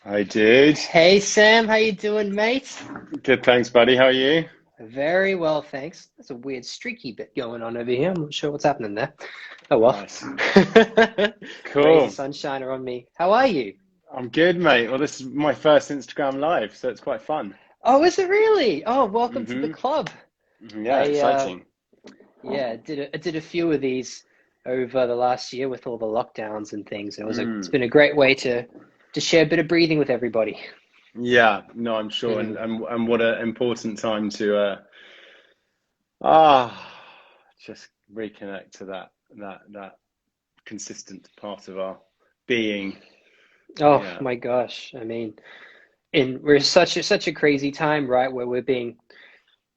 I did. Hey Sam, how you doing, mate? Good, thanks, buddy. How are you? Very well, thanks. There's a weird streaky bit going on over here. I'm not sure what's happening there. Oh well. Nice. Rays of Cool. sunshine are on me. How are you? I'm good, mate. Well, this is my first Instagram live, so it's quite fun. Oh, is it really? Oh, welcome to the hmm club. Yeah, I exciting. yeah, did a few of these over the last year with all the lockdowns and things. It's Mm. been a great way to share a bit of breathing with everybody. Yeah, no, I'm sure, and what an important time to ah just reconnect to that consistent part of our being. Oh Yeah. my gosh. I mean, we're such a crazy time, right, where we're being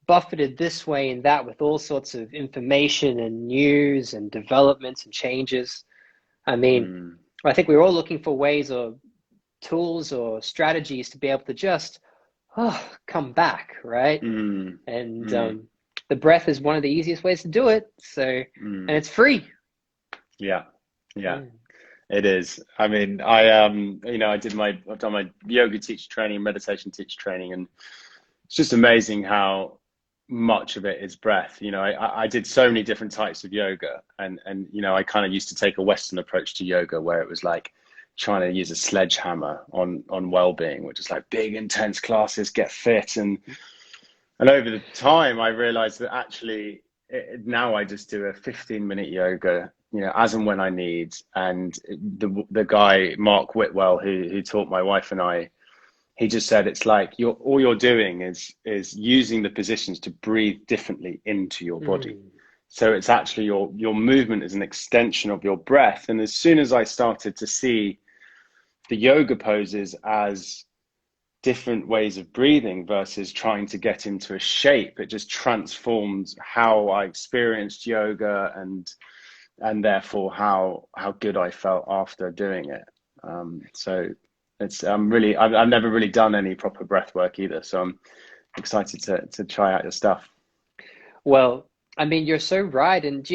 buffeted this way and that with all sorts of information and news and developments and changes. I mean, Mm. I think we're all looking for ways or tools or strategies to be able to just come back, right? Mm. And Mm. the breath is one of the easiest ways to do it. So, and Mm. it's free. Yeah. Yeah. Mm. It is. I mean, I've done my yoga teacher training, meditation teacher training, and it's just amazing how much of it is breath. I did so many different types of yoga, and I kind of used to take a Western approach to yoga where it was like trying to use a sledgehammer on well-being, which is like big, intense classes, get fit, and over the time, I realized that actually now I just do a 15-minute yoga, as and when I need. And the guy, Mark Whitwell, who taught my wife and I, he just said it's like all you're doing is using the positions to breathe differently into your body. Mm. So it's actually your movement is an extension of your breath. And as soon as I started to see the yoga poses as different ways of breathing versus trying to get into a shape, it just transformed how I experienced yoga and therefore how good I felt after doing it. So it's I've never really done any proper breath work either, so I'm excited to try out your stuff. Well, I mean, you're so right. And,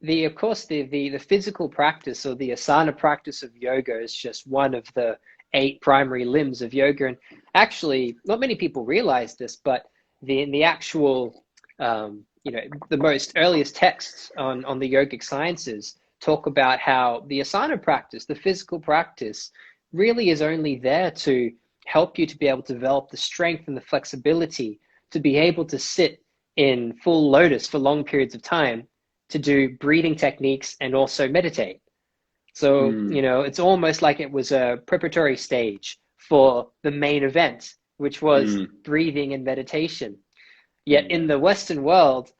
the of course the physical practice or the asana practice of yoga is just one of the eight primary limbs of yoga. And actually, not many people realize this, but the actual the most earliest texts on the yogic sciences talk about how the asana practice, the physical practice, really is only there to help you to be able to develop the strength and the flexibility to be able to sit in full lotus for long periods of time, to do breathing techniques and also meditate. So, Mm, it's almost like it was a preparatory stage for the main event, which was mm, breathing and meditation. Yet in yeah. the Western world,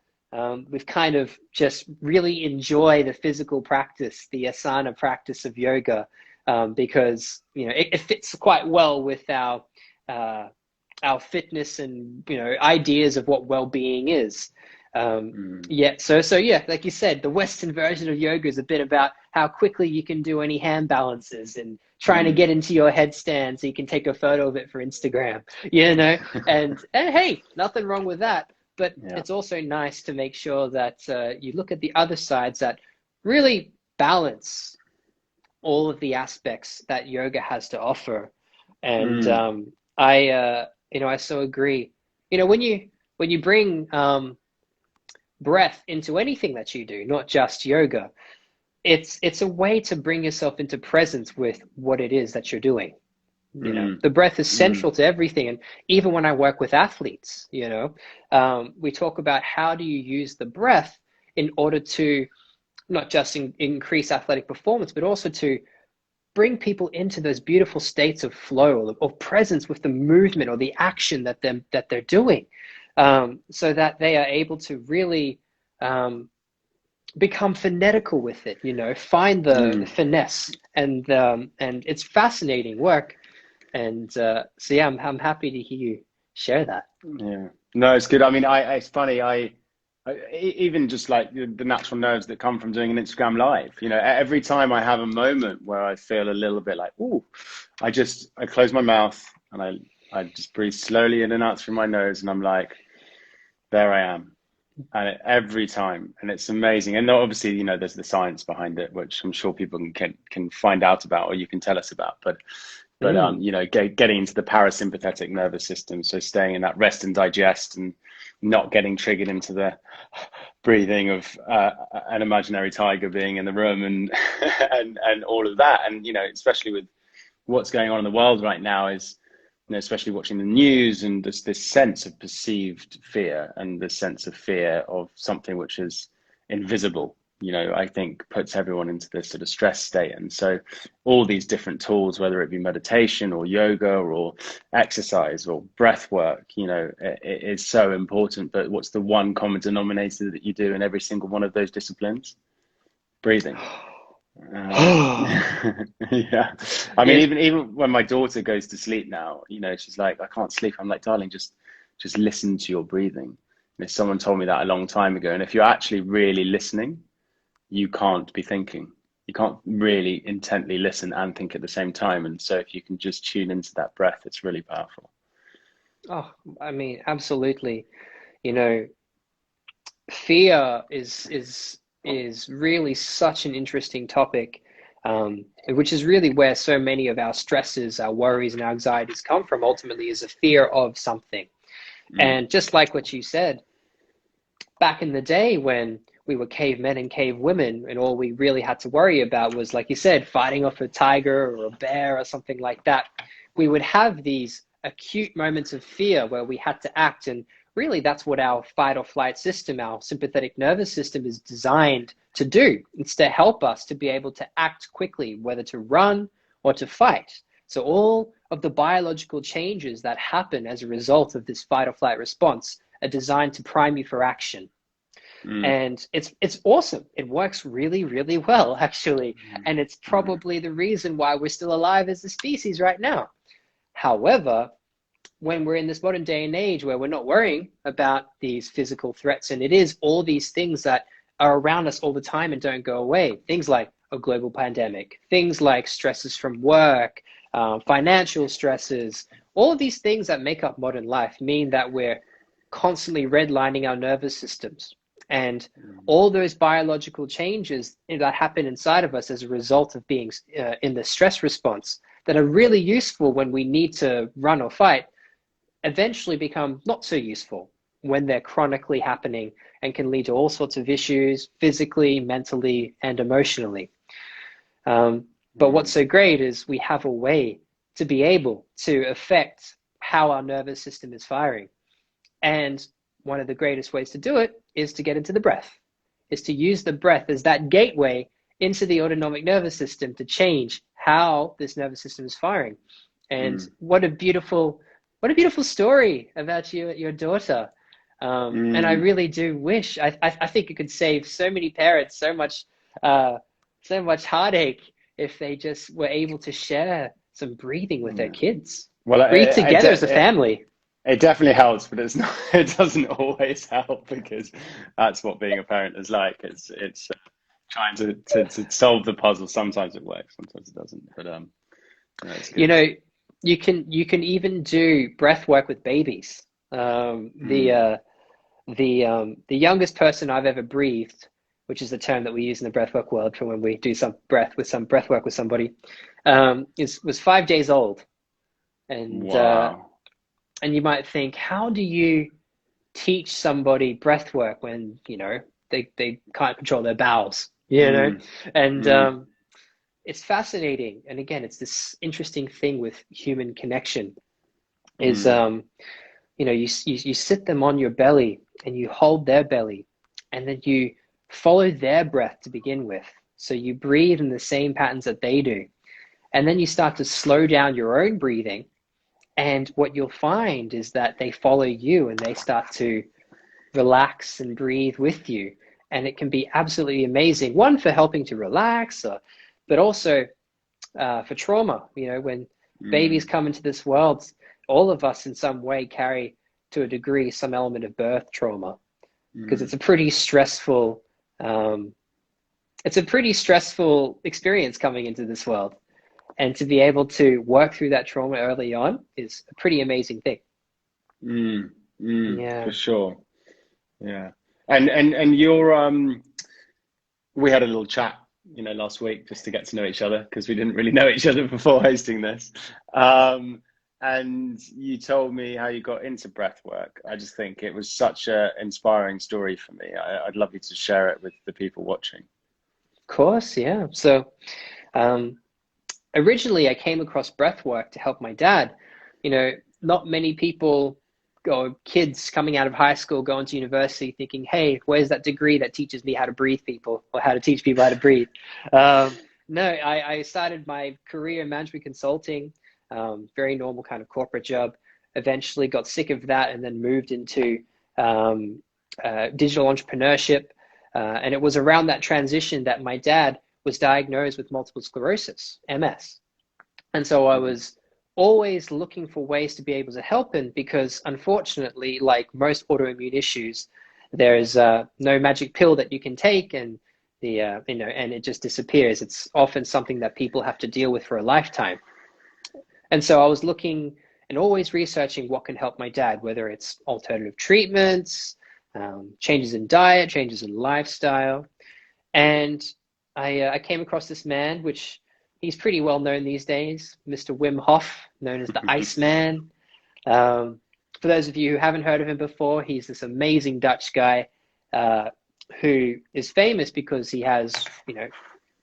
we've kind of just really enjoy the physical practice, the asana practice of yoga, because it fits quite well with uh, our fitness and ideas of what well-being is. Um, Mm, yeah, so yeah, like you said, the Western version of yoga is a bit about how quickly you can do any hand balances and trying to mm, get into your headstand so you can take a photo of it for Instagram, you know. And hey, nothing wrong with that. But yeah. it's also nice to make sure that you look at the other sides that really balance all of the aspects that yoga has to offer. And Mm, I so agree. When you bring breath into anything that you do, not just yoga, it's a way to bring yourself into presence with what it is that you're doing. mm, The breath is mm, central to everything. And even when I work with athletes, we talk about how do you use the breath in order to not just increase athletic performance, but also to bring people into those beautiful states of flow or presence with the movement or the action that they're doing, so that they are able to really um, become phonetical with it. Find the mm. finesse, and it's fascinating work. And so yeah, I'm happy to hear you share that. Yeah. No, it's good. I mean, it's funny. Even just like the natural nerves that come from doing an Instagram live, every time I have a moment where I feel a little bit like, ooh, I close my mouth and I just breathe slowly in and out through my nose, and I'm like, there I am. And every time, and it's amazing. And obviously, there's the science behind it, which I'm sure people can find out about, or you can tell us about. But But Mm. getting into the parasympathetic nervous system, so staying in that rest and digest, and not getting triggered into the breathing of an imaginary tiger being in the room, and and all of that. And especially with what's going on in the world right now, is especially watching the news, and this sense of perceived fear, and this sense of fear of something which is invisible, I think puts everyone into this sort of stress state. And so all these different tools, whether it be meditation or yoga or exercise or breath work, it is so important. But what's the one common denominator that you do in every single one of those disciplines? Breathing. Yeah. I mean, Yeah. even when my daughter goes to sleep now, she's like, I can't sleep. I'm like, darling, just listen to your breathing. Someone told me that a long time ago. And if you're actually really listening, you can't be thinking. You can't really intently listen and think at the same time. And so if you can just tune into that breath, it's really powerful. Oh, I mean, absolutely. You know, fear is really such an interesting topic, which is really where so many of our stresses, our worries, and our anxieties come from. Ultimately, is a fear of something. Mm, And just like what you said, back in the day when we were cavemen and cavewomen, and all we really had to worry about was, like you said, fighting off a tiger or a bear or something like that, we would have these acute moments of fear where we had to act. And really, that's what our fight or flight system, our sympathetic nervous system, is designed to do. It's to help us to be able to act quickly, whether to run or to fight. So all of the biological changes that happen as a result of this fight or flight response are designed to prime you for action. mm, And it's awesome. It works really, really well, actually. mm, And it's mm, probably the reason why we're still alive as a species right now. However, when we're in this modern day and age where we're not worrying about these physical threats, and it is all these things that are around us all the time and don't go away, things like a global pandemic, things like stresses from work, financial stresses, all of these things that make up modern life mean that we're constantly redlining our nervous systems. And mm, all those biological changes that happen inside of us as a result of being in the stress response, that are really useful when we need to run or fight, eventually become not so useful when they're chronically happening, and can lead to all sorts of issues physically, mentally, and emotionally. But what's mm, so great is we have a way to be able to affect how our nervous system is firing. And one of the greatest ways to do it is to get into the breath, is to use the breath as that gateway into the autonomic nervous system to change how this nervous system is firing. And mm, what a beautiful story about your daughter. And I mm. really do wish, I think it could save so many parents uh, so much heartache if they just were able to share some breathing with their Yeah. kids. Well, Breathe together as a family. it definitely helps, but it's not. It doesn't always help, because that's what being a parent is like. It's trying to solve the puzzle. Sometimes it works, sometimes it doesn't. But it's You good. know, you can even do breath work with babies. Um, the Mm, uh, the youngest person I've ever breathed, which is the term that we use in the breathwork world for when we do some breath work with somebody, is was 5 days old. And wow. and you might think, how do you teach somebody breath work when they can't control their bowels, Mm, And mm, it's fascinating. And again, it's this interesting thing with human connection is mm, you sit them on your belly and you hold their belly, and then you follow their breath to begin with. So you breathe in the same patterns that they do. And then you start to slow down your own breathing. And what you'll find is that they follow you and they start to relax and breathe with you. And it can be absolutely amazing. One, for helping to relax, but also for trauma. When babies mm, come into this world, all of us in some way carry to a degree some element of birth trauma, because mm, um, it's a pretty stressful experience coming into this world. And to be able to work through that trauma early on is a pretty amazing thing. for Yeah. sure. Yeah. And you're we had a little chat last week just to get to know each other because we didn't really know each other before hosting this. Um, and you told me how you got into breath work. I just think it was such an inspiring story for me. I'd love you to share it with the people watching. Of course, yeah. So um, originally I came across breathwork to help my dad. You know, not many people or kids coming out of high school going to university thinking, hey, where's that degree that teaches me how to breathe people or how to teach people how to breathe? No, I started my career in management consulting, very normal kind of corporate job. Eventually got sick of that and then moved into digital entrepreneurship. And it was around that transition that my dad was diagnosed with multiple sclerosis, MS. And so I was always looking for ways to be able to help him because unfortunately, like most autoimmune issues, there is no magic pill that you can take and and it just disappears. It's often something that people have to deal with for a lifetime. And so I was looking and always researching what can help my dad, whether it's alternative treatments, changes in diet, changes in lifestyle. And I came across this man, which he's pretty well known these days, Mr. Wim Hof, known as the Iceman. For those of you who haven't heard of him before, he's this amazing Dutch guy who is famous because he has,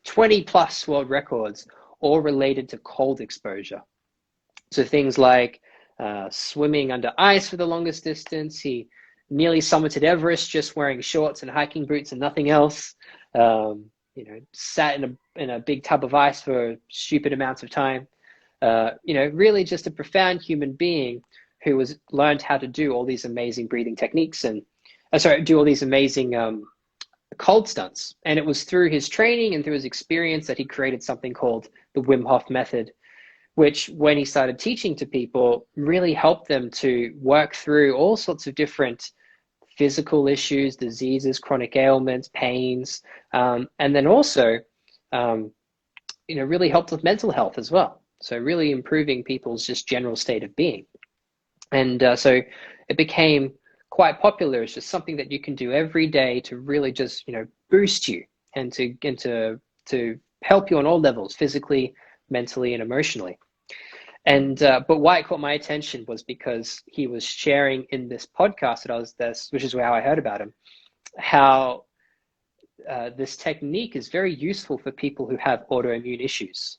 20 plus world records, all related to cold exposure. So things like swimming under ice for the longest distance. He nearly summited Everest just wearing shorts and hiking boots and nothing else. Sat in a big tub of ice for stupid amounts of time. Really just a profound human being who has learned how to do all these amazing breathing techniques and do all these amazing cold stunts. And it was through his training and through his experience that he created something called the Wim Hof method, which when he started teaching to people really helped them to work through all sorts of different physical issues, diseases, chronic ailments, pains, and then also, really helped with mental health as well. So really improving people's just general state of being. And so it became quite popular. It's just something that you can do every day to really just, boost you and to help you on all levels, physically, mentally, and emotionally. And but why it caught my attention was because he was sharing in this podcast that I was this, which is how I heard about him, how this technique is very useful for people who have autoimmune issues.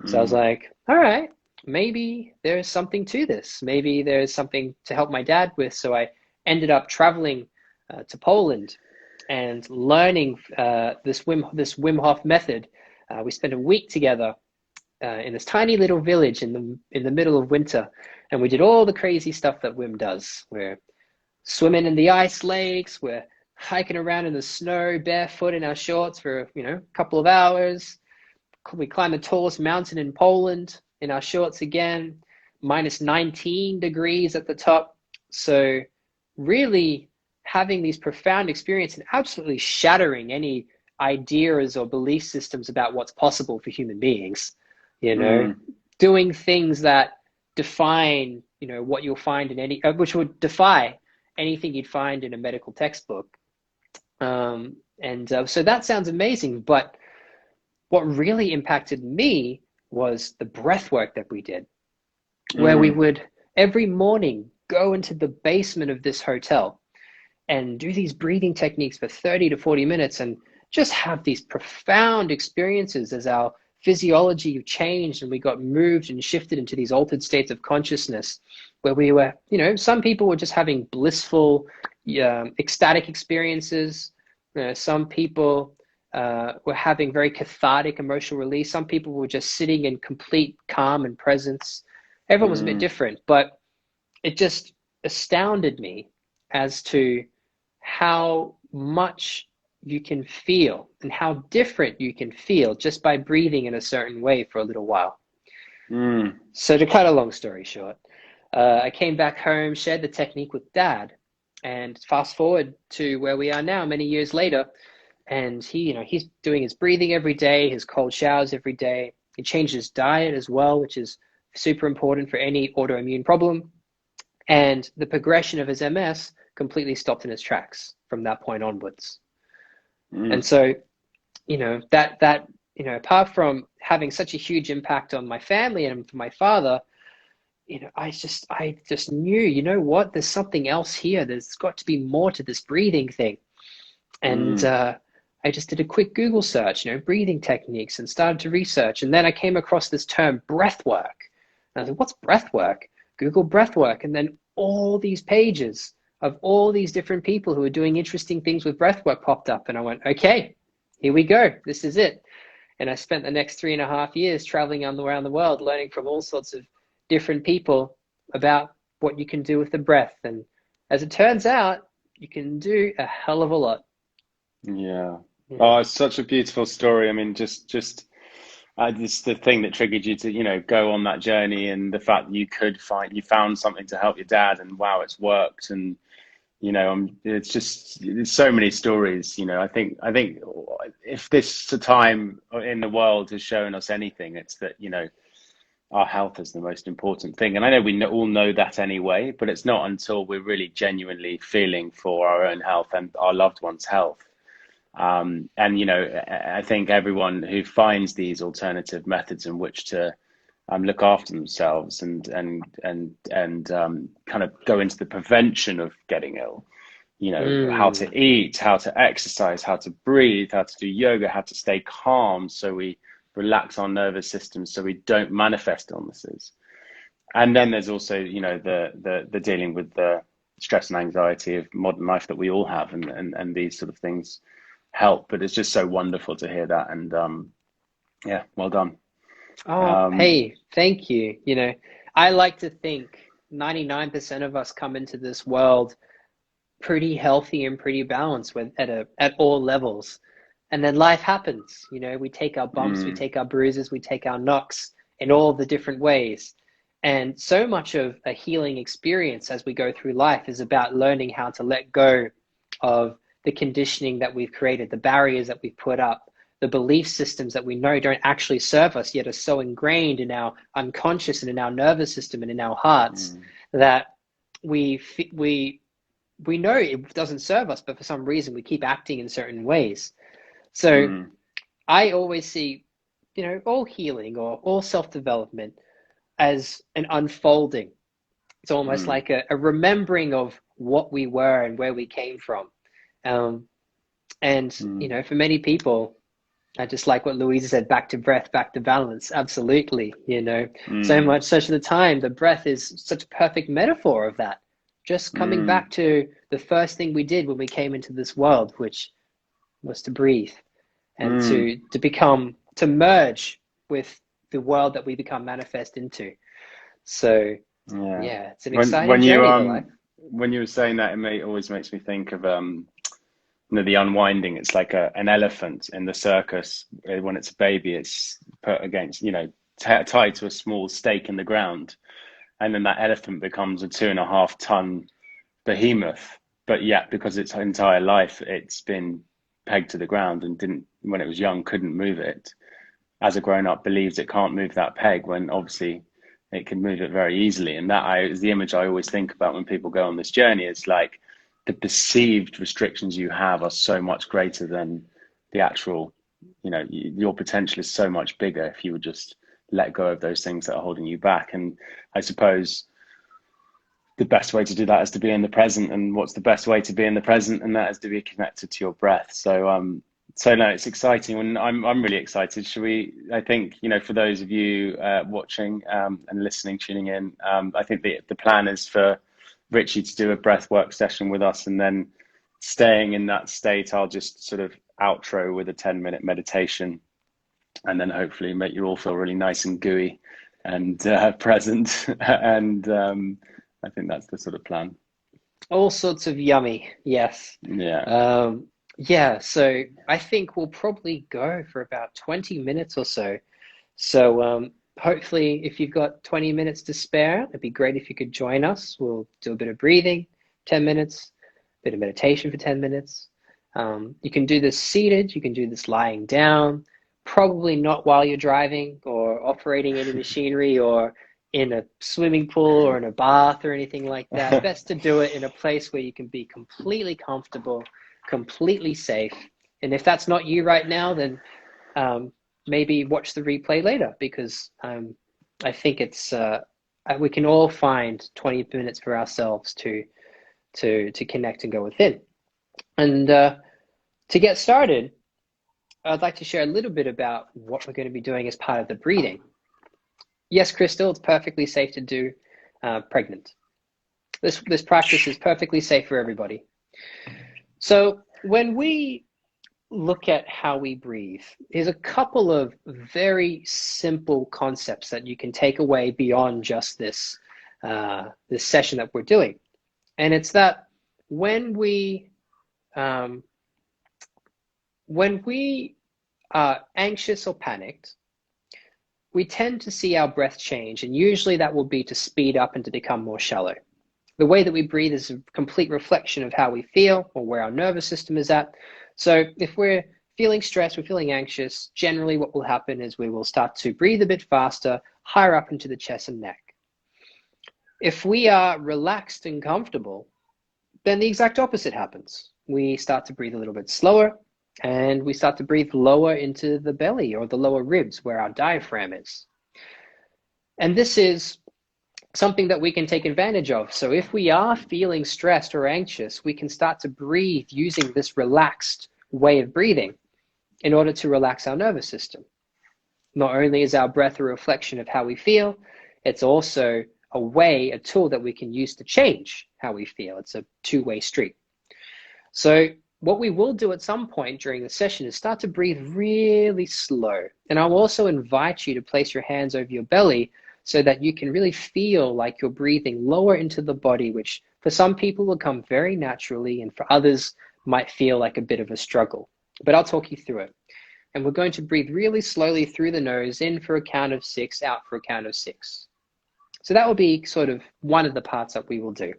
So I was like, all right, maybe there's something to this. Maybe there's something to help my dad with. So I ended up traveling to Poland and learning this Wim Hof method. We spent a week together in this tiny little village in the middle of winter, and we did all the crazy stuff that Wim does. We're swimming in the ice lakes, we're hiking around in the snow barefoot in our shorts for a couple of hours. We climbed the tallest mountain in Poland in our shorts again, minus 19 degrees at the top. So really having these profound experiences and absolutely shattering any ideas or belief systems about what's possible for human beings. Doing things that define, what you'll find in which would defy anything you'd find in a medical textbook. So that sounds amazing. But what really impacted me was the breath work that we did, where we would every morning go into the basement of this hotel and do these breathing techniques for 30 to 40 minutes and just have these profound experiences as our physiology changed and we got moved and shifted into these altered states of consciousness where we were, some people were just having blissful, ecstatic experiences. Some people were having very cathartic emotional release. Some people were just sitting in complete calm and presence. Everyone was a bit different, but it just astounded me as to how much you can feel and how different you can feel just by breathing in a certain way for a little while. So to cut a long story short, I came back home, shared the technique with Dad, and fast forward to where we are now, many years later, and he's doing his breathing every day, his cold showers every day. He changed his diet as well, which is super important for any autoimmune problem. And the progression of his MS completely stopped in its tracks from that point onwards. And so apart from having such a huge impact on my family and for my father, I just knew, what, there's something else here. There's got to be more to this breathing thing. And Mm. I just did a quick Google search, breathing techniques, and started to research. And then I came across this term breathwork. And I was like, what's breathwork? Google breathwork. And then all these pages of all these different people who are doing interesting things with breathwork popped up. And I went, okay, here we go. This is it. And I spent the next 3.5 years traveling around the world, learning from all sorts of different people about what you can do with the breath. And as it turns out, you can do a hell of a lot. Yeah. Yeah. Oh, it's such a beautiful story. I mean, just the thing that triggered you to, go on that journey, and the fact that you found something to help your dad, and wow, it's worked. And there's so many stories. I think if this time in the world has shown us anything, it's that, our health is the most important thing. And I know all know that anyway, but it's not until we're really genuinely feeling for our own health and our loved ones' health. And I think everyone who finds these alternative methods in which to look after themselves and kind of go into the prevention of getting ill, how Mm, to eat, how to exercise, how to breathe, how to do yoga, how to stay calm so we relax our nervous system so we don't manifest illnesses. And then there's also, the dealing with the stress and anxiety of modern life that we all have, and these sort of things help. But it's just so wonderful to hear that. And yeah, well done. oh, Um, hey, thank you. I like to think 99% of us come into this world pretty healthy and pretty balanced at all levels. And then life happens. We take our bumps, we mm, take our bruises, we take our knocks in all the different ways. And so much of a healing experience as we go through life is about learning how to let go of the conditioning that we've created, the barriers that we've put up, the belief systems that we know don't actually serve us, yet are so ingrained in our unconscious and in our nervous system and in our hearts mm, that we we know it doesn't serve us, but for some reason we keep acting in certain ways. So mm, I always see, all healing or all self-development as an unfolding. It's almost mm, like a remembering of what we were and where we came from. Um, and, mm, for many people, I just like what Louisa said, back to breath, back to balance. Absolutely. So mm, much, such of the time, the breath is such a perfect metaphor of that. Just coming mm, back to the first thing we did when we came into this world, which was to breathe and mm. to merge with the world that we become manifest into. So Yeah. yeah, it's an When exciting when you journey, the life. when you were saying that, always makes me think of the unwinding. It's like an elephant in the circus. When it's a baby, it's put against, tied to a small stake in the ground, and then that elephant becomes a 2.5 ton behemoth. But yet, because its entire life it's been pegged to the ground and didn't, when it was young, couldn't move it. As a grown up, believes it can't move that peg when obviously it can move it very easily. And that is the image I always think about when people go on this journey. It's like the perceived restrictions you have are so much greater than the actual, your potential is so much bigger if you would just let go of those things that are holding you back. And I suppose the best way to do that is to be in the present. And what's the best way to be in the present? And that is to be connected to your breath. So no, it's exciting, and I'm really excited. Should we? I think, for those of you watching and listening, tuning in, I think the plan is for Richie to do a breath work session with us, and then staying in that state, I'll just sort of outro with a 10-minute meditation, and then hopefully make you all feel really nice and gooey and present. And I think that's the sort of plan. All sorts of yummy, yes. Yeah. Yeah, so I think we'll probably go for about 20 minutes or so. So hopefully, if you've got 20 minutes to spare, it'd be great if you could join us. We'll do a bit of breathing, 10 minutes, a bit of meditation for 10 minutes. You can do this seated, you can do this lying down, probably not while you're driving or operating any machinery or in a swimming pool or in a bath or anything like that. Best to do it in a place where you can be completely comfortable, completely safe, And if that's not you right now, then maybe watch the replay later, because I think it's we can all find 20 minutes for ourselves to connect and go within. And to get started, I'd like to share a little bit about what we're going to be doing as part of the breathing. Yes, Crystal, it's perfectly safe to do pregnant. This practice is perfectly safe for everybody. So when we look at how we breathe, there's a couple of very simple concepts that you can take away beyond just this this session that we're doing. And it's that when we are anxious or panicked, we tend to see our breath change, and usually that will be to speed up and to become more shallow. The way that we breathe is a complete reflection of how we feel or where our nervous system is at. So if we're feeling stressed, we're feeling anxious, generally what will happen is we will start to breathe a bit faster, higher up into the chest and neck. If we are relaxed and comfortable, then the exact opposite happens. We start to breathe a little bit slower, and we start to breathe lower into the belly or the lower ribs where our diaphragm is. And this is something that we can take advantage of. So if we are feeling stressed or anxious, we can start to breathe using this relaxed way of breathing in order to relax our nervous system. Not only is our breath a reflection of how we feel, it's also a tool that we can use to change how we feel. It's a two-way street. So what we will do at some point during the session is start to breathe really slow. And I'll also invite you to place your hands over your belly so that you can really feel like you're breathing lower into the body, which for some people will come very naturally, and for others might feel like a bit of a struggle. But I'll talk you through it. And we're going to breathe really slowly through the nose, in for a count of 6, out for a count of 6. So that will be sort of one of the parts that we will do.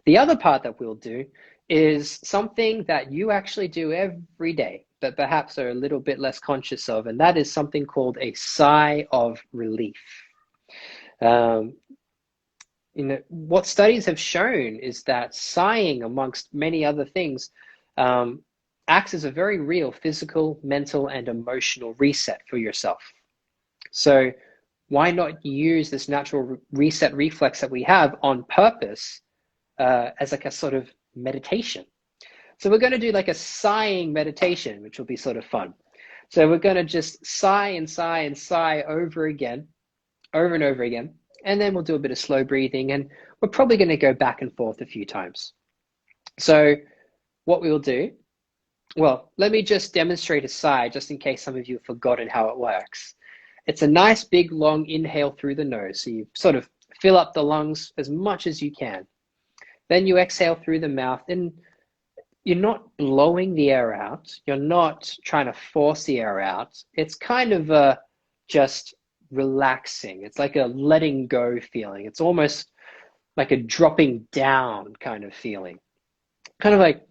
The other part that we'll do is something that you actually do every day, but perhaps are a little bit less conscious of, and that is something called a sigh of relief. What studies have shown is that sighing, amongst many other things, acts as a very real physical, mental, and emotional reset for yourself. So why not use this natural reset reflex that we have on purpose as like a sort of meditation? So we're going to do like a sighing meditation, which will be sort of fun. So we're going to just sigh and sigh and sigh over and over again. And then we'll do a bit of slow breathing, and we're probably going to go back and forth a few times. So what we will do, well, let me just demonstrate a sigh just in case some of you have forgotten how it works. It's a nice big long inhale through the nose. So you sort of fill up the lungs as much as you can. Then you exhale through the mouth, and you're not blowing the air out. You're not trying to force the air out. It's kind of just relaxing. It's like a letting go feeling. It's almost like a dropping down kind of feeling. Kind of like,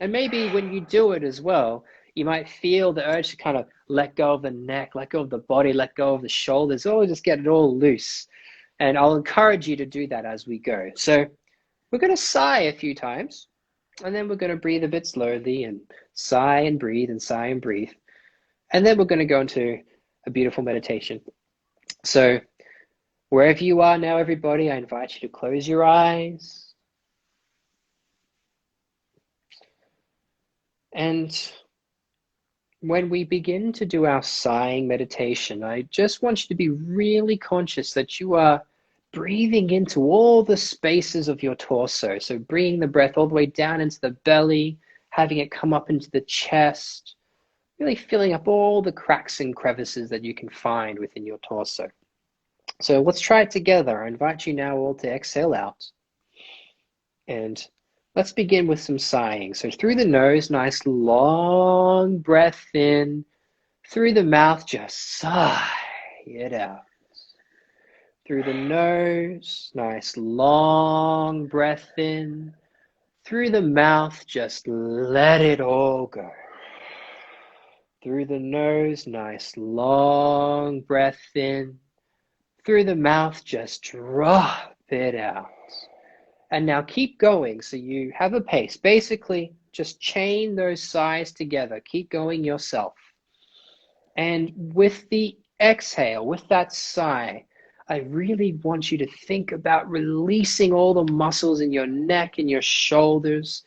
and maybe when you do it as well, you might feel the urge to kind of let go of the neck, let go of the body, let go of the shoulders, or just get it all loose. And I'll encourage you to do that as we go. So we're going to sigh a few times, and then we're going to breathe a bit slowly and sigh and breathe and sigh and breathe. And then we're going to go into a beautiful meditation. So wherever you are now, everybody, I invite you to close your eyes. And when we begin to do our sighing meditation, I just want you to be really conscious that you are breathing into all the spaces of your torso. So bringing the breath all the way down into the belly, having it come up into the chest, really filling up all the cracks and crevices that you can find within your torso. So let's try it together. I invite you now all to exhale out. And let's begin with some sighing. So through the nose, nice long breath in. Through the mouth, just sigh it out. Through the nose, nice long breath in. Through the mouth, just let it all go. Through the nose, nice long breath in. Through the mouth, just drop it out. And now keep going. So you have a pace. Basically, just chain those sighs together. Keep going yourself. And with the exhale, with that sigh, I really want you to think about releasing all the muscles in your neck, in your shoulders,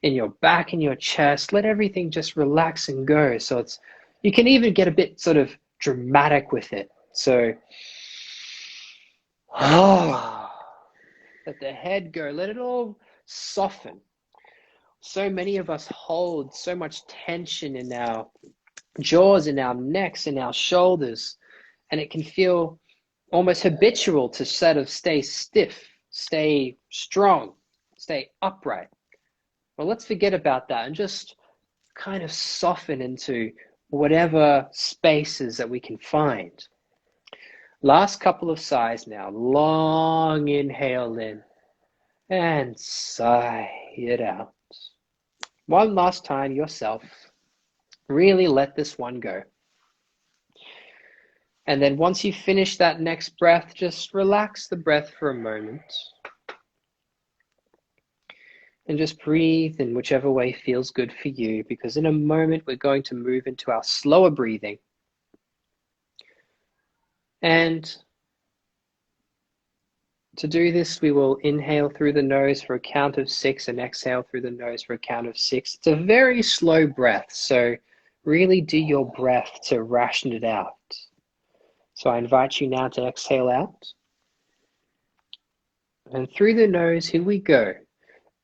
in your back, in your chest. Let everything just relax and go. So you can even get a bit sort of dramatic with it. So, let the head go. Let it all soften. So many of us hold so much tension in our jaws, in our necks, in our shoulders, and it can feel almost habitual to sort of stay stiff, stay strong, stay upright. Well, let's forget about that and just kind of soften into whatever spaces that we can find. Last couple of sighs now. Long inhale in and sigh it out. One last time yourself. Really let this one go. And then once you finish that next breath, just relax the breath for a moment. And just breathe in whichever way feels good for you, because in a moment we're going to move into our slower breathing. And to do this, we will inhale through the nose for a count of 6 and exhale through the nose for a count of 6. It's a very slow breath, so really do your breath to ration it out. So I invite you now to exhale out. And through the nose, here we go.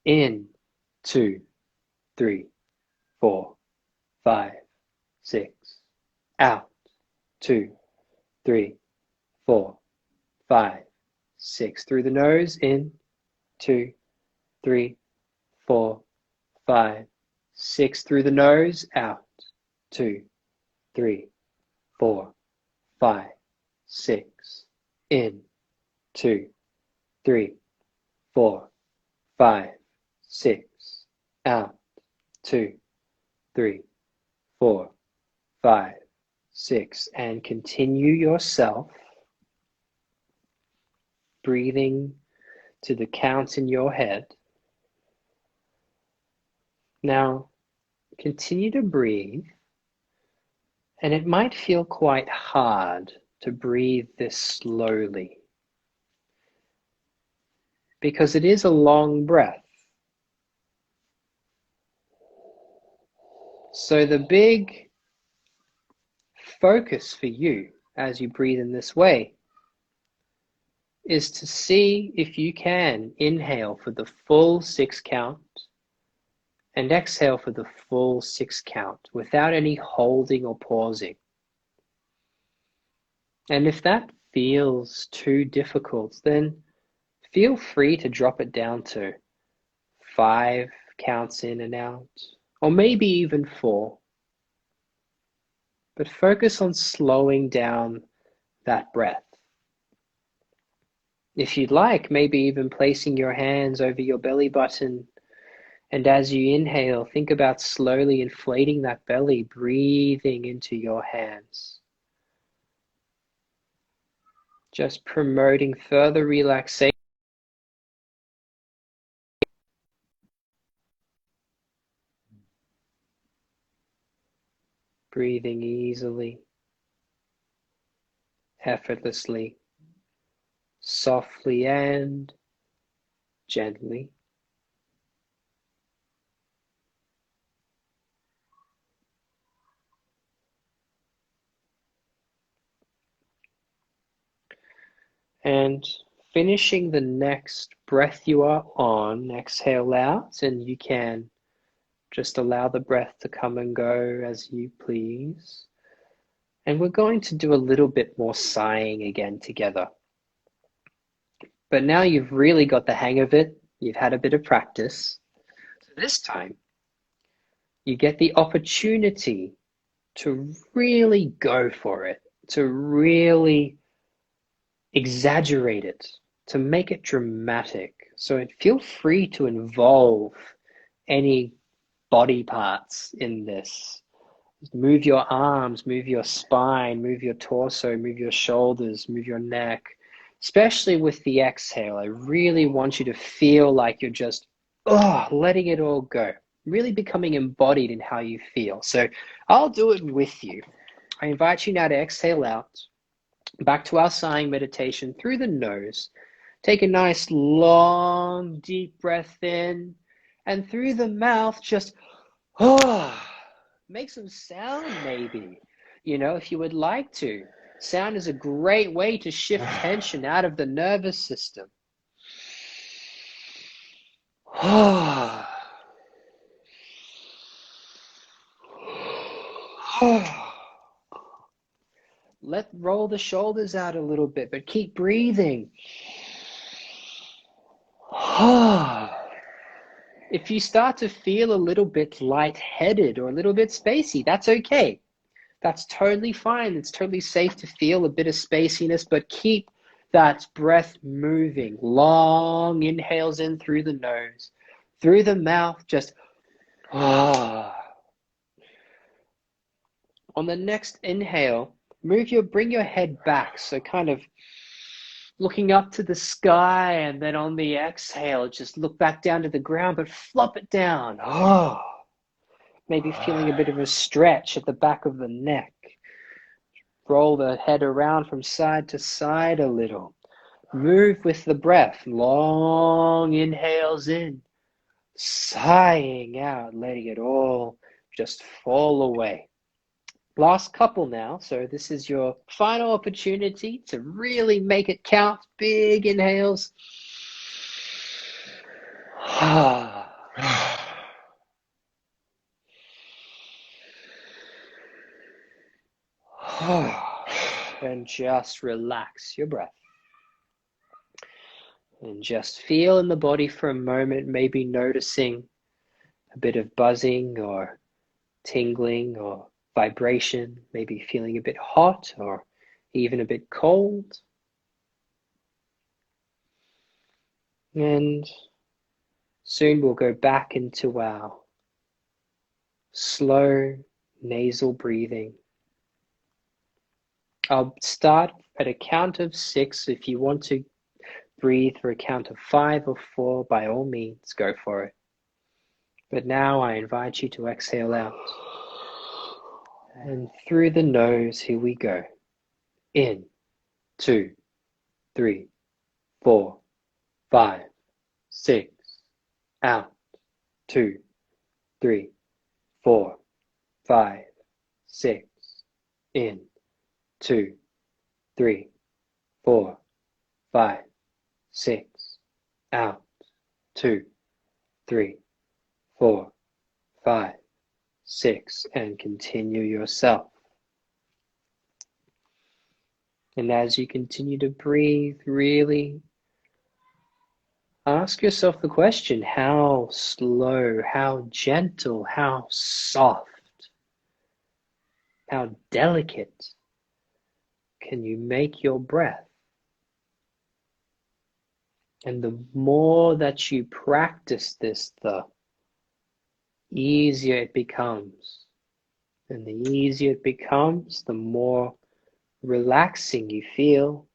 In, 2, 3, 4, 5, 6. Out, 2, 3, 4, 5, 6. Through the nose, in, 2, 3, 4, 5, 6. Through the nose, out, 2, 3, 4, 5, 6. In, 2, 3, 4, 5, 6. Out, 2, 3, 4, 5, 6. And continue yourself breathing to the counts in your head. Now, continue to breathe, and it might feel quite hard to breathe this slowly because it is a long breath. So the big focus for you as you breathe in this way is to see if you can inhale for the full 6 count and exhale for the full 6 count without any holding or pausing. And if that feels too difficult, then feel free to drop it down to 5 counts in and out, or maybe even 4. But focus on slowing down that breath. If you'd like, maybe even placing your hands over your belly button, and as you inhale, think about slowly inflating that belly, breathing into your hands. Just promoting further relaxation. Breathing easily, effortlessly, softly and gently. And finishing the next breath you are on, exhale out, and you can just allow the breath to come and go as you please. And we're going to do a little bit more sighing again together. But now you've really got the hang of it. You've had a bit of practice. So this time, you get the opportunity to really go for it, to really exaggerate it, to make it dramatic. So feel free to involve any body parts in this. Move your arms, move your spine, move your torso, move your shoulders, move your neck, especially with the exhale. I really want you to feel like you're just, letting it all go, really becoming embodied in how you feel. So I'll do it with you. I invite you now to exhale out, back to our sighing meditation through the nose. Take a nice long, deep breath in, and through the mouth, just, make some sound maybe, if you would like to. Sound is a great way to shift tension out of the nervous system. Roll the shoulders out a little bit, but keep breathing. If you start to feel a little bit lightheaded or a little bit spacey, that's okay. That's totally fine. It's totally safe to feel a bit of spaciness, but keep that breath moving. Long inhales in through the nose, through the mouth, just On the next inhale, bring your head back. So kind of looking up to the sky, and then on the exhale, just look back down to the ground, but flop it down. Maybe feeling a bit of a stretch at the back of the neck. Roll the head around from side to side a little. Move with the breath. Long inhales in, sighing out, letting it all just fall away. Last couple now. So this is your final opportunity to really make it count. Big inhales. And just relax your breath. And just feel in the body for a moment, maybe noticing a bit of buzzing or tingling or vibration, maybe feeling a bit hot or even a bit cold. And soon we'll go back into our slow nasal breathing. I'll start at a count of 6. If you want to breathe for a count of 5 or 4, by all means, go for it. But now I invite you to exhale out. And through the nose, here we go. In, 2, 3, 4, 5, 6. Out, 2, 3, 4, 5, 6. In, 2, 3, 4, 5, 6. Out, 2, 3, 4, 5, 6. And continue yourself. And as you continue to breathe, really ask yourself the question, how slow, how gentle, how soft, how delicate can you make your breath? And the more that you practice this, the easier it becomes. And the easier it becomes, the more relaxing you feel.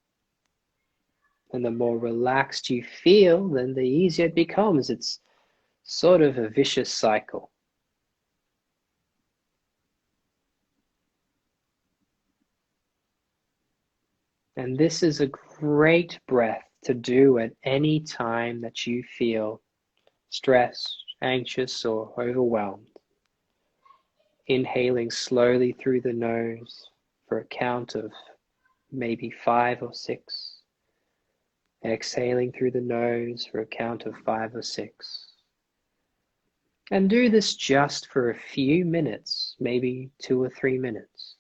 And the more relaxed you feel, then the easier it becomes. It's sort of a vicious cycle. And this is a great breath to do at any time that you feel stressed, anxious, or overwhelmed. Inhaling slowly through the nose for a count of maybe 5 or 6. Exhaling through the nose for a count of 5 or 6. And do this just for a few minutes, maybe 2 or 3 minutes.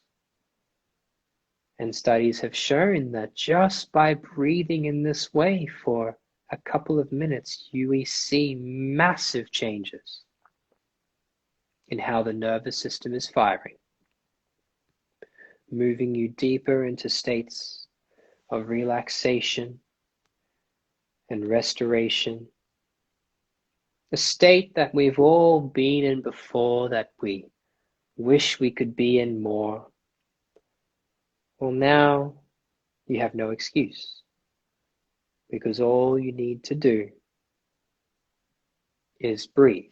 And studies have shown that just by breathing in this way for a couple of minutes, you see massive changes in how the nervous system is firing, moving you deeper into states of relaxation and restoration, a state that we've all been in before that we wish we could be in more. Well, now you have no excuse. because all you need to do is breathe.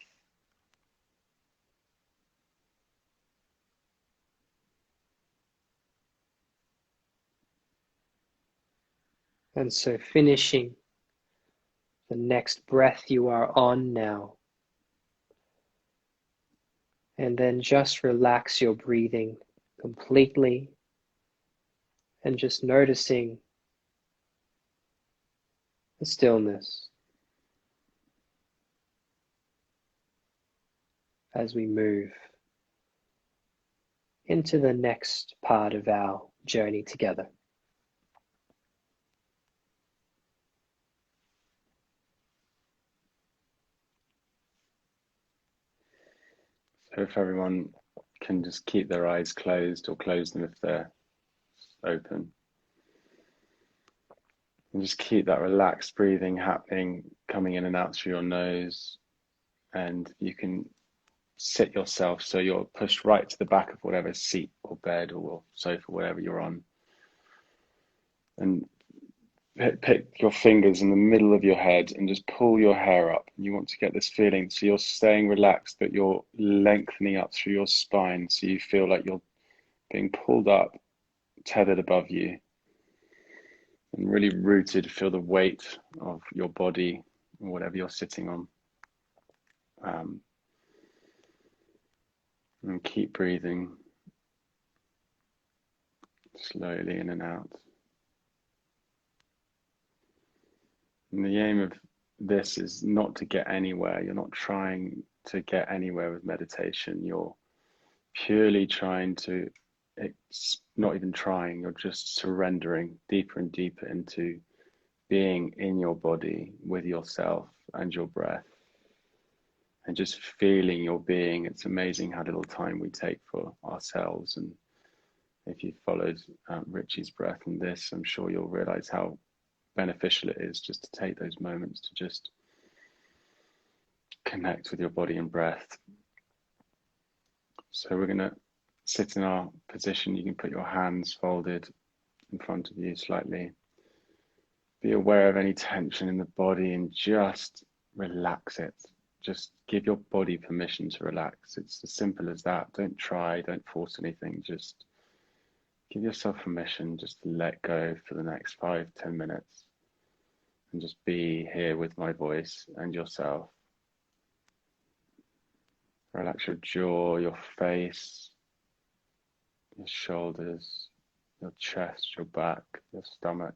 And so finishing the next breath you are on now, and then just relax your breathing completely and just noticing the stillness as we move into the next part of our journey together. So if everyone can just keep their eyes closed or close them if they're open. And just keep that relaxed breathing happening, coming in and out through your nose. And you can sit yourself so you're pushed right to the back of whatever seat or bed or sofa, whatever you're on. And pick your fingers in the middle of your head and just pull your hair up. You want to get this feeling, so you're staying relaxed, but you're lengthening up through your spine, so you feel like you're being pulled up, tethered above you, and really rooted. Feel the weight of your body or whatever you're sitting on. And keep breathing slowly in and out. And the aim of this is not to get anywhere. You're not trying to get anywhere with meditation. You're purely trying to, it's not even trying, you're just surrendering deeper and deeper into being in your body with yourself and your breath. And just feeling your being. It's amazing how little time we take for ourselves. And if you followed Richie's breath and this, I'm sure you'll realize how beneficial it is just to take those moments to just connect with your body and breath. So we're going to sit in our position. You can put your hands folded in front of you slightly. Be aware of any tension in the body and just relax it. Just give your body permission to relax. It's as simple as that. Don't try, don't force anything. Just give yourself permission just to let go for the next 5-10 minutes and just be here with my voice and yourself. Relax your jaw, your face, your shoulders, your chest, your back, your stomach.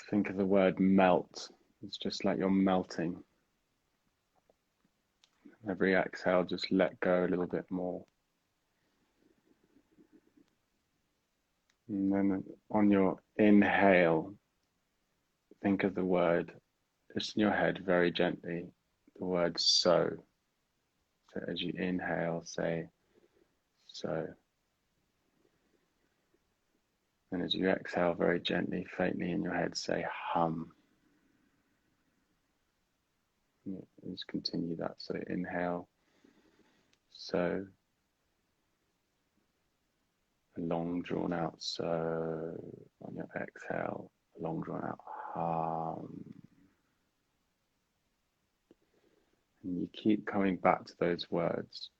Think of the word melt. It's just like you're melting. Every exhale, just let go a little bit more. And then on your inhale, think of the word, just in your head very gently, the word so. So as you inhale, say so. And as you exhale very gently, faintly in your head, say hum. And just continue that. So inhale, so. A long drawn out so. On your exhale, a long drawn out hum. And you keep coming back to those words.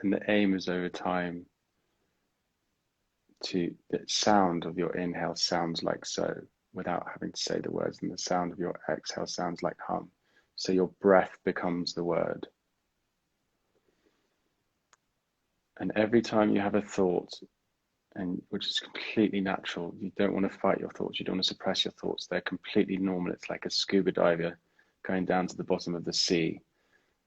And the aim is over time to the sound of your inhale sounds like so without having to say the words, and the sound of your exhale sounds like hum. So your breath becomes the word. And every time you have a thought, and which is completely natural, you don't want to fight your thoughts, you don't want to suppress your thoughts, they're completely normal. It's like a scuba diver going down to the bottom of the sea.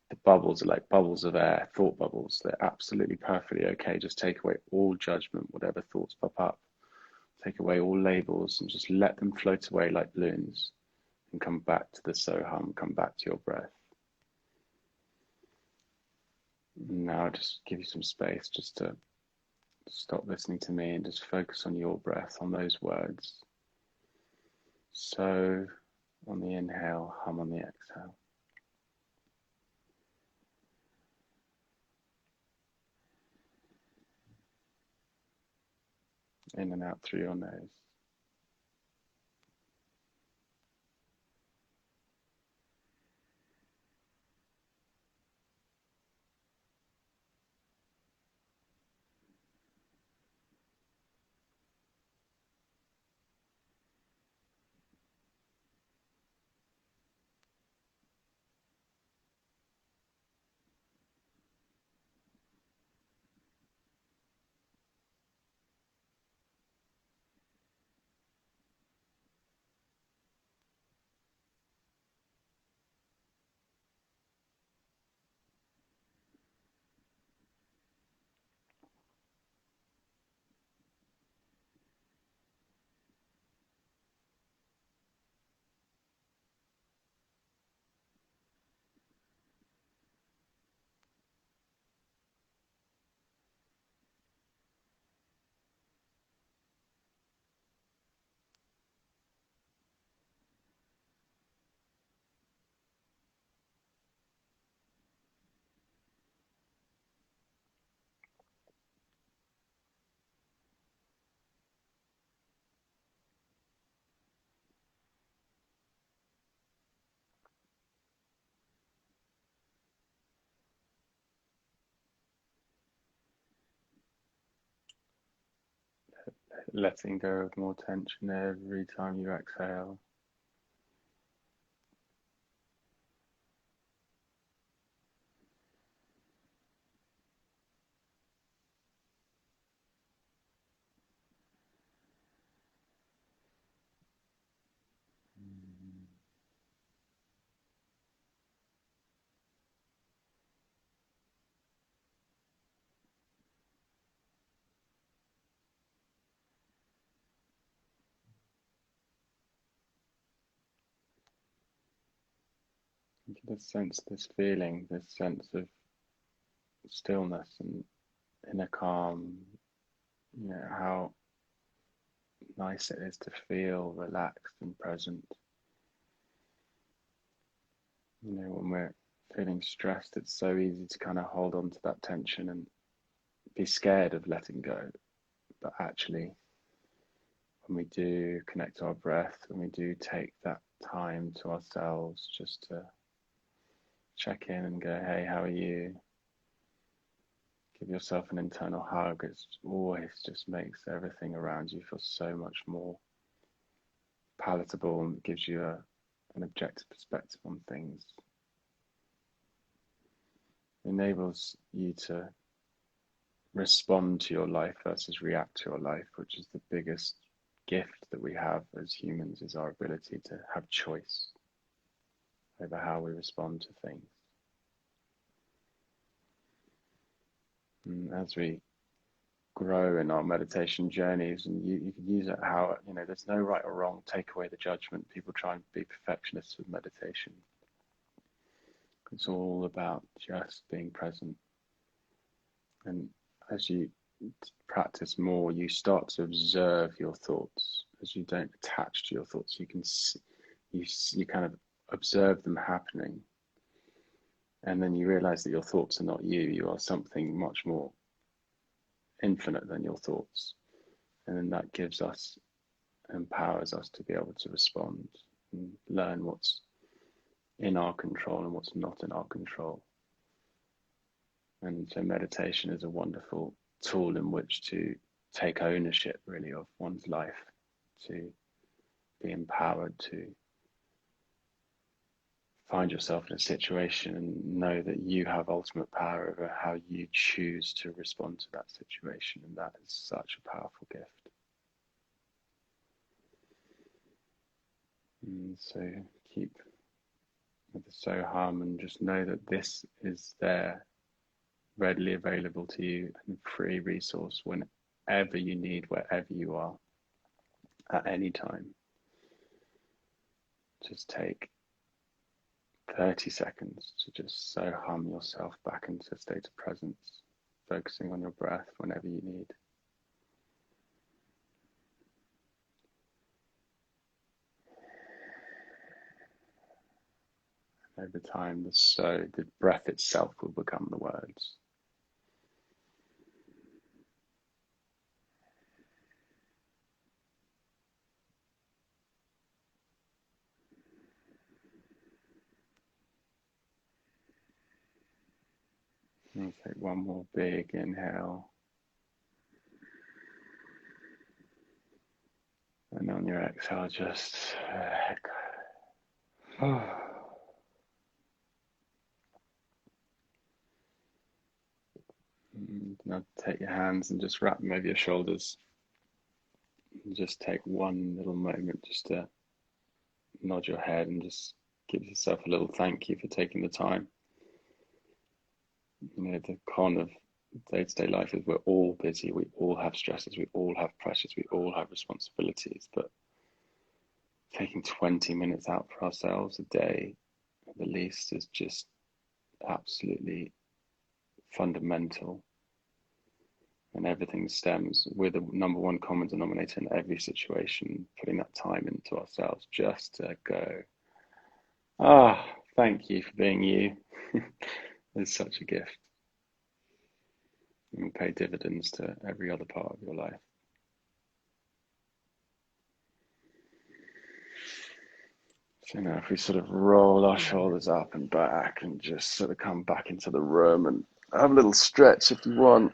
The bubbles are like bubbles of air, thought bubbles. They're absolutely perfectly okay. Just take away all judgment, whatever thoughts pop up. Take away all labels and just let them float away like balloons and come back to the so hum, come back to your breath. Now I'll just give you some space just to stop listening to me and just focus on your breath, on those words. So on the inhale, hum on the exhale. In and out through your nose. Letting go of more tension every time you exhale. You can just sense this feeling, this sense of stillness and inner calm. You know, how nice it is to feel relaxed and present. You know, when we're feeling stressed, it's so easy to kind of hold on to that tension and be scared of letting go. But actually, when we do connect to our breath, when we do take that time to ourselves just to check in and go, hey, how are you? Give yourself an internal hug. It always just makes everything around you feel so much more palatable and gives you an objective perspective on things. It enables you to respond to your life versus react to your life, which is the biggest gift that we have as humans, is our ability to have choice over how we respond to things. And as we grow in our meditation journeys, and you can use it how, you know, there's no right or wrong, take away the judgment. People try and be perfectionists with meditation. It's all about just being present. And as you practice more, you start to observe your thoughts. As you don't attach to your thoughts, you can see, you kind of observe them happening. And then you realize that your thoughts are not you. You are something much more infinite than your thoughts. And then that gives us, empowers us to be able to respond and learn what's in our control and what's not in our control. And so meditation is a wonderful tool in which to take ownership, really, of one's life, to be empowered to find yourself in a situation and know that you have ultimate power over how you choose to respond to that situation. And that is such a powerful gift. And so keep with the so hum and just know that this is there, readily available to you, and free resource whenever you need, wherever you are, at any time. Just take 30 seconds to just so hum yourself back into a state of presence, focusing on your breath whenever you need. Over time, the breath itself will become the words. And take one more big inhale. And on your exhale, just let go. Now take your hands and just wrap them over your shoulders. And just take one little moment just to nod your head and just give yourself a little thank you for taking the time. You know, the con of day-to-day life is we're all busy, we all have stresses, we all have pressures, we all have responsibilities, but taking 20 minutes out for ourselves a day at the least is just absolutely fundamental. And everything stems with the number one common denominator in every situation, putting that time into ourselves just to go, thank you for being you. It's such a gift. And will pay dividends to every other part of your life. So now if we sort of roll our shoulders up and back and just sort of come back into the room and have a little stretch if you want.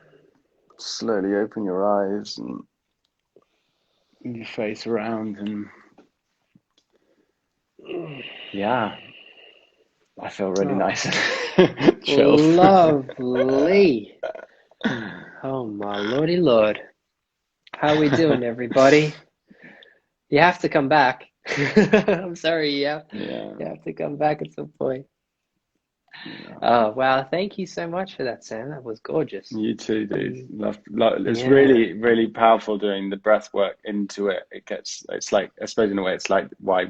Slowly open your eyes and move your face around, and yeah, I feel really nice and chilled. Lovely. Oh my lordy lord. How are we doing, everybody? You have to come back. I'm sorry, you have to come back at some point. Yeah. Oh wow, thank you so much for that, Sam. That was gorgeous. You too, dude. It's really, really powerful doing the breath work into it. It's like, I suppose in a way, it's like why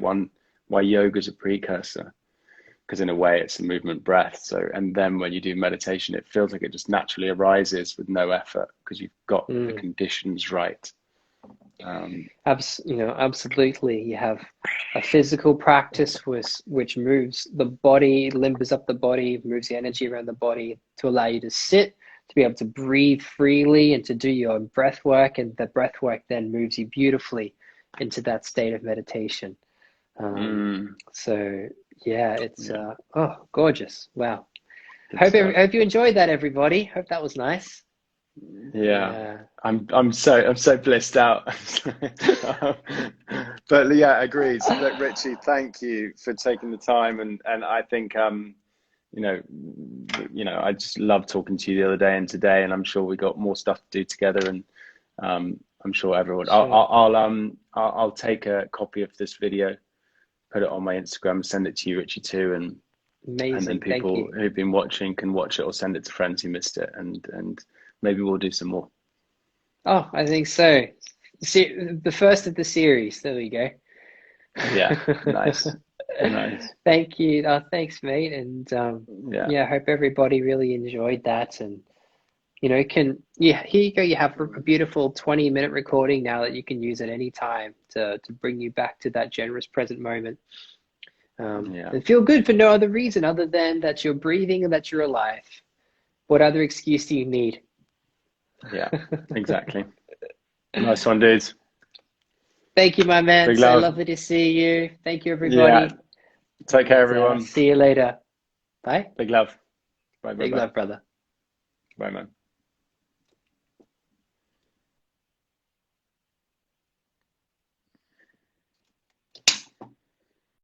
yoga is a precursor, because in a way it's a movement breath. So, and then when you do meditation, it feels like it just naturally arises with no effort because you've got the conditions right. Absolutely. You have a physical practice which moves the body, limbers up the body, moves the energy around the body to allow you to sit, to be able to breathe freely and to do your breath work. And the breath work then moves you beautifully into that state of meditation. So yeah, it's gorgeous. Wow. Hope you enjoyed that, everybody. Hope that was nice. Yeah. I'm so blissed out. But yeah, agreed. Look, Richie, thank you for taking the time, and I think I just love talking to you the other day and today, and I'm sure we got more stuff to do together, and I'm sure everyone. Sure. I'll take a copy of this video, put it on my Instagram, send it to you, Richie, too, and amazing. And then people who've been watching can watch it or send it to friends who missed it, and maybe we'll do some more. Oh, I think so. See, the first of the series. There we go. Yeah, nice. Nice. Thank you. Thanks, mate. And I hope everybody really enjoyed that. And here you go. You have a beautiful 20-minute recording now that you can use at any time to bring you back to that generous present moment. And feel good for no other reason other than that you're breathing and that you're alive. What other excuse do you need? Yeah, exactly. Nice one, dudes. Thank you, my man. Big so love. lovely to see you. Thank you, everybody. Yeah. Take care, everyone. See you later. Bye. Big love. Bye, Big love, brother. Bye, man.